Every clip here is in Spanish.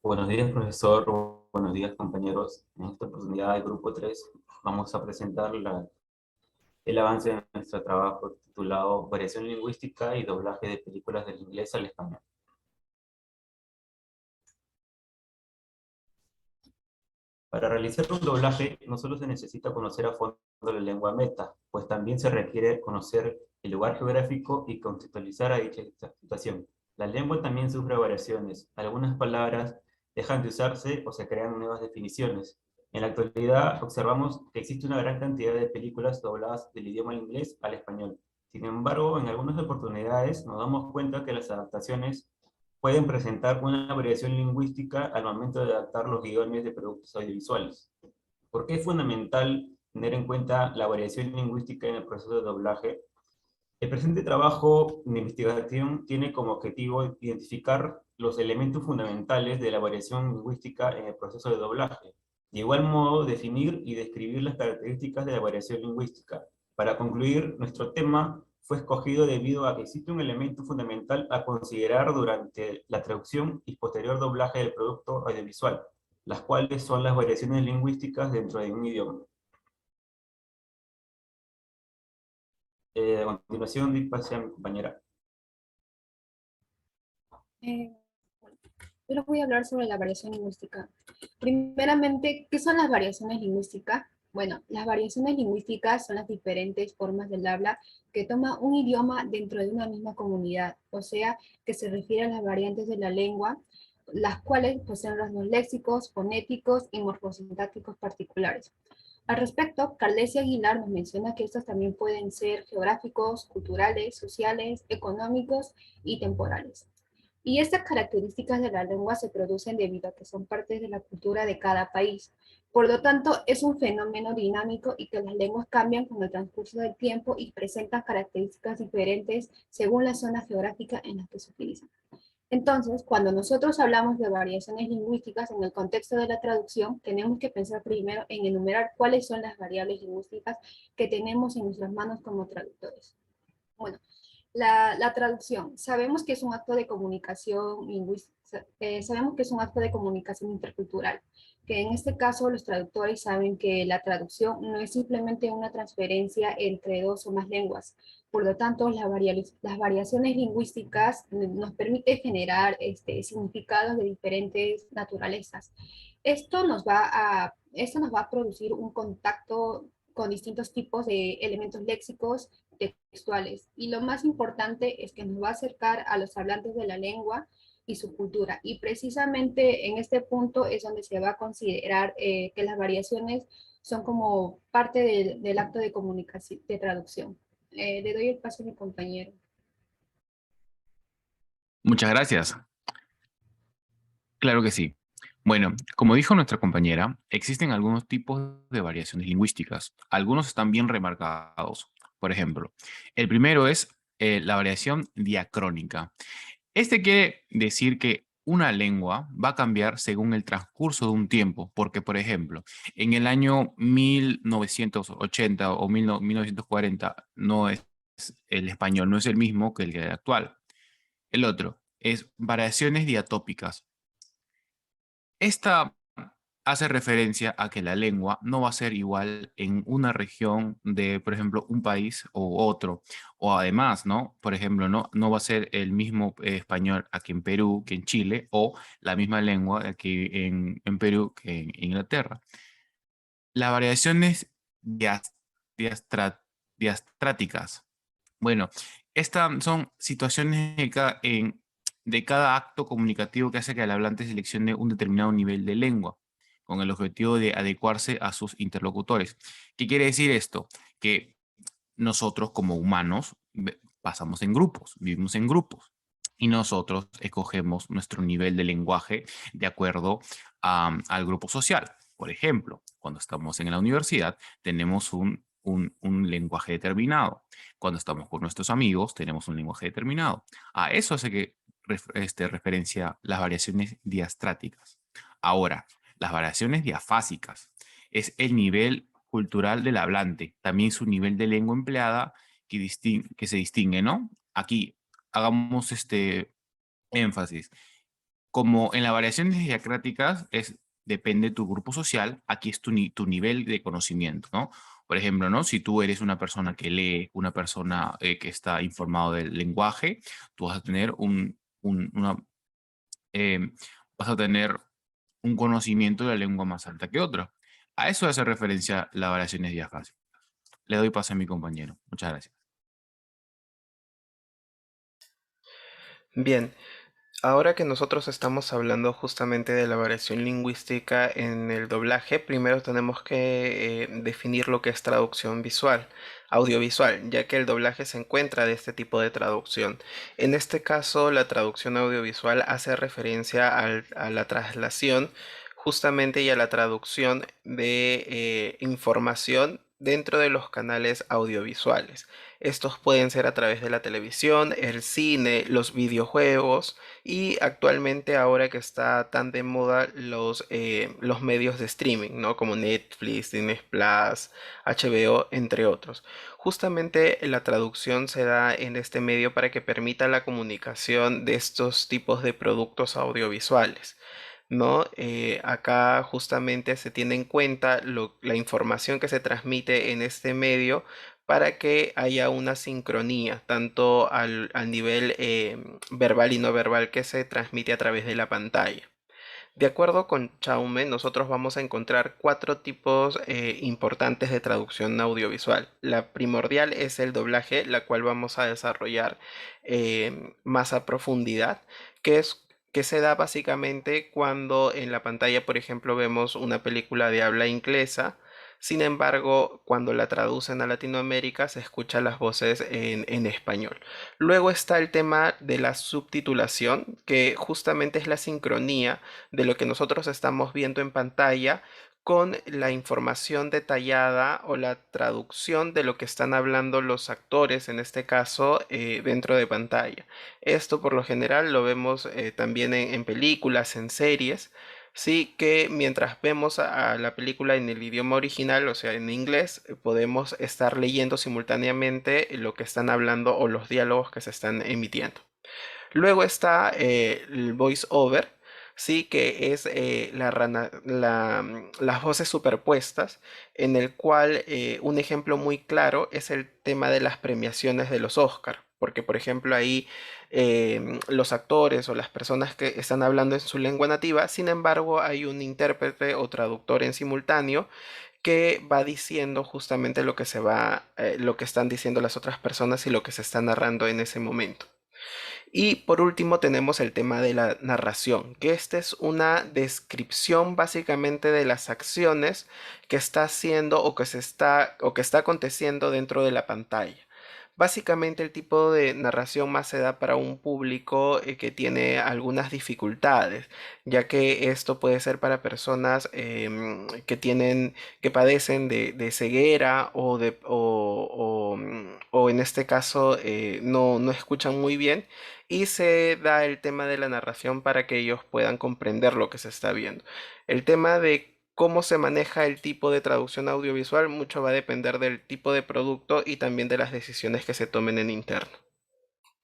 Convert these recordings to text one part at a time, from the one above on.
Buenos días, profesor. Buenos días, compañeros. En esta oportunidad del grupo 3 vamos a presentar el avance de nuestro trabajo titulado Variación lingüística y doblaje de películas del inglés al español. Para realizar un doblaje no solo se necesita conocer a fondo la lengua meta, pues también se requiere conocer el lugar geográfico y contextualizar a dicha situación. La lengua también sufre variaciones. Algunas palabras dejan de usarse o se crean nuevas definiciones. En la actualidad observamos que existe una gran cantidad de películas dobladas del idioma inglés al español. Sin embargo, en algunas oportunidades nos damos cuenta que las adaptaciones pueden presentar una variación lingüística al momento de adaptar los guiones de productos audiovisuales. ¿Por qué es fundamental tener en cuenta la variación lingüística en el proceso de doblaje? El presente trabajo de investigación tiene como objetivo identificar los elementos fundamentales de la variación lingüística en el proceso de doblaje. De igual modo, definir y describir las características de la variación lingüística. Para concluir, nuestro tema fue escogido debido a que existe un elemento fundamental a considerar durante la traducción y posterior doblaje del producto audiovisual, las cuales son las variaciones lingüísticas dentro de un idioma. A continuación, doy pase a mi compañera. Eh, yo les voy a hablar sobre la variación lingüística. Primeramente, ¿qué son las variaciones lingüísticas? Bueno, las variaciones lingüísticas son las diferentes formas del habla que toma un idioma dentro de una misma comunidad, o sea, que se refiere a las variantes de la lengua, las cuales poseen rasgos léxicos, fonéticos y morfosintácticos particulares. Al respecto, Carles y Aguilar nos menciona que estos también pueden ser geográficos, culturales, sociales, económicos y temporales. Y estas características de la lengua se producen debido a que son partes de la cultura de cada país. Por lo tanto, es un fenómeno dinámico y que las lenguas cambian con el transcurso del tiempo y presentan características diferentes según la zona geográfica en la que se utilizan. Entonces, cuando nosotros hablamos de variaciones lingüísticas en el contexto de la traducción, tenemos que pensar primero en enumerar cuáles son las variables lingüísticas que tenemos en nuestras manos como traductores. Bueno, la traducción. Sabemos que es un acto de comunicación lingüística, sabemos que es un acto de comunicación intercultural, que en este caso los traductores saben que la traducción no es simplemente una transferencia entre dos o más lenguas. Por lo tanto, las variaciones lingüísticas nos permiten generar significados de diferentes naturalezas. Esto nos va a producir un contacto con distintos tipos de elementos léxicos textuales. Y lo más importante es que nos va a acercar a los hablantes de la lengua y su cultura. Y precisamente en este punto es donde se va a considerar que las variaciones son como parte del acto de comunicación, de traducción. Le doy el paso a mi compañero. Muchas gracias. Claro que sí. Bueno, como dijo nuestra compañera, existen algunos tipos de variaciones lingüísticas. Algunos están bien remarcados. Por ejemplo, el primero es la variación diacrónica. Este quiere decir que una lengua va a cambiar según el transcurso de un tiempo, porque, por ejemplo, en el año 1980 o 1940 no es el español, no es el mismo que el actual. El otro es variaciones diatópicas. Esta hace referencia a que la lengua no va a ser igual en una región de, por ejemplo, un país o otro. O además, ¿no? Por ejemplo, no va a ser el mismo español aquí en Perú que en Chile o la misma lengua aquí en Perú que en Inglaterra. Las variaciones diastra- diastráticas. Bueno, estas son situaciones de cada acto comunicativo que hace que el hablante seleccione un determinado nivel de lengua con el objetivo de adecuarse a sus interlocutores. ¿Qué quiere decir esto? Que nosotros como humanos pasamos en grupos, vivimos en grupos y nosotros escogemos nuestro nivel de lenguaje de acuerdo al grupo social. Por ejemplo, cuando estamos en la universidad tenemos un lenguaje determinado. Cuando estamos con nuestros amigos tenemos un lenguaje determinado. A eso hace que referencia las variaciones diastráticas. Ahora, las variaciones diafásicas es el nivel cultural del hablante, también su nivel de lengua empleada que se distingue, ¿no? Aquí hagamos este énfasis. como en las variaciones diacráticas depende de tu grupo social, aquí es tu nivel de conocimiento, ¿no? Por ejemplo, ¿no? Si tú eres una persona que lee, una persona que está informado del lenguaje, tú vas a tener eh, vas a tener un conocimiento de la lengua más alta que otra. A eso hace referencia las variaciones diafásicas. Le doy paso a mi compañero. Muchas gracias. Bien, ahora que nosotros estamos hablando justamente de la variación lingüística en el doblaje, primero tenemos que definir lo que es traducción visual, audiovisual, ya que el doblaje se encuentra de este tipo de traducción. En este caso, la traducción audiovisual hace referencia a la traslación justamente y a la traducción de información dentro de los canales audiovisuales. Estos pueden ser a través de la televisión, el cine, los videojuegos y actualmente ahora que está tan de moda los medios de streaming, ¿no? Como Netflix, Disney Plus, HBO, entre otros. Justamente la traducción se da en este medio para que permita la comunicación de estos tipos de productos audiovisuales. ¿No? Acá justamente se tiene en cuenta la información que se transmite en este medio para que haya una sincronía, tanto al nivel verbal y no verbal que se transmite a través de la pantalla. De acuerdo con Chaume, nosotros vamos a encontrar cuatro tipos importantes de traducción audiovisual. La primordial es el doblaje, la cual vamos a desarrollar más a profundidad, que se da básicamente cuando en la pantalla, por ejemplo, vemos una película de habla inglesa. Sin embargo, cuando la traducen a Latinoamérica se escuchan las voces en español. Luego está el tema de la subtitulación, que justamente es la sincronía de lo que nosotros estamos viendo en pantalla con la información detallada o la traducción de lo que están hablando los actores, en este caso, dentro de pantalla. Esto por lo general lo vemos también en películas, en series. Sí que mientras vemos a la película en el idioma original, o sea, en inglés, podemos estar leyendo simultáneamente lo que están hablando o los diálogos que se están emitiendo. Luego está el voice over, sí, que es las voces superpuestas, en el cual un ejemplo muy claro es el tema de las premiaciones de los Oscar, porque por ejemplo ahí los actores o las personas que están hablando en su lengua nativa, sin embargo hay un intérprete o traductor en simultáneo que va diciendo justamente lo que están diciendo las otras personas y lo que se está narrando en ese momento. Y por último tenemos el tema de la narración, que esta es una descripción básicamente de las acciones que está haciendo o que está aconteciendo dentro de la pantalla. Básicamente el tipo de narración más se da para un público que tiene algunas dificultades, ya que esto puede ser para personas que padecen de ceguera o en este caso no escuchan muy bien, y se da el tema de la narración para que ellos puedan comprender lo que se está viendo. El tema de cómo se maneja el tipo de traducción audiovisual mucho va a depender del tipo de producto y también de las decisiones que se tomen en interno.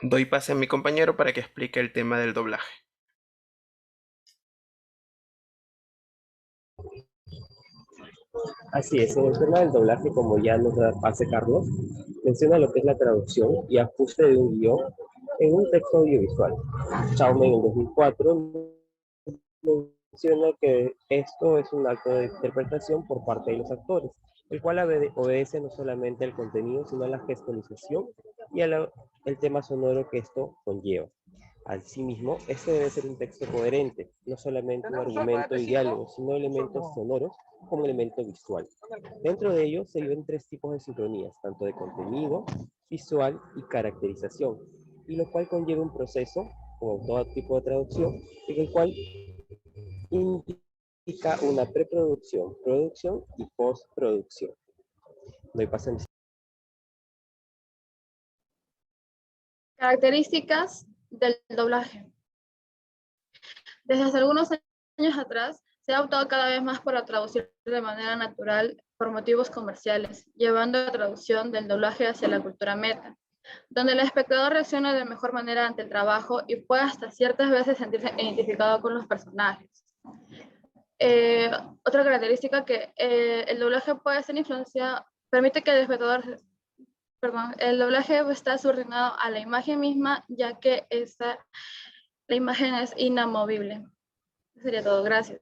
Doy pase a mi compañero para que explique el tema del doblaje. Así es, en el tema del doblaje, como ya nos da pase Carlos, menciona lo que es la traducción y ajuste de un guión en un texto audiovisual. Chaume en el 2004 menciona que esto es un acto de interpretación por parte de los actores, el cual obedece no solamente al contenido, sino a la gestualización y al tema sonoro que esto conlleva. Asimismo, este debe ser un texto coherente, no solamente un argumento y diálogo, sino elementos sonoros como elemento visual. Dentro de ello se viven tres tipos de sincronías, tanto de contenido, visual y caracterización, y lo cual conlleva un proceso, como todo tipo de traducción, en el cual indica una preproducción, producción y postproducción. Doy paso a mi... Características del doblaje. Desde hace algunos años atrás, se ha optado cada vez más por la traducción de manera natural por motivos comerciales, llevando la traducción del doblaje hacia la cultura meta. donde el espectador reacciona de mejor manera ante el trabajo y puede hasta ciertas veces sentirse identificado con los personajes. Otra característica que el doblaje puede ser influenciado, permite que el espectador, el doblaje está subordinado a la imagen misma, ya que la imagen es inamovible. Eso sería todo, gracias.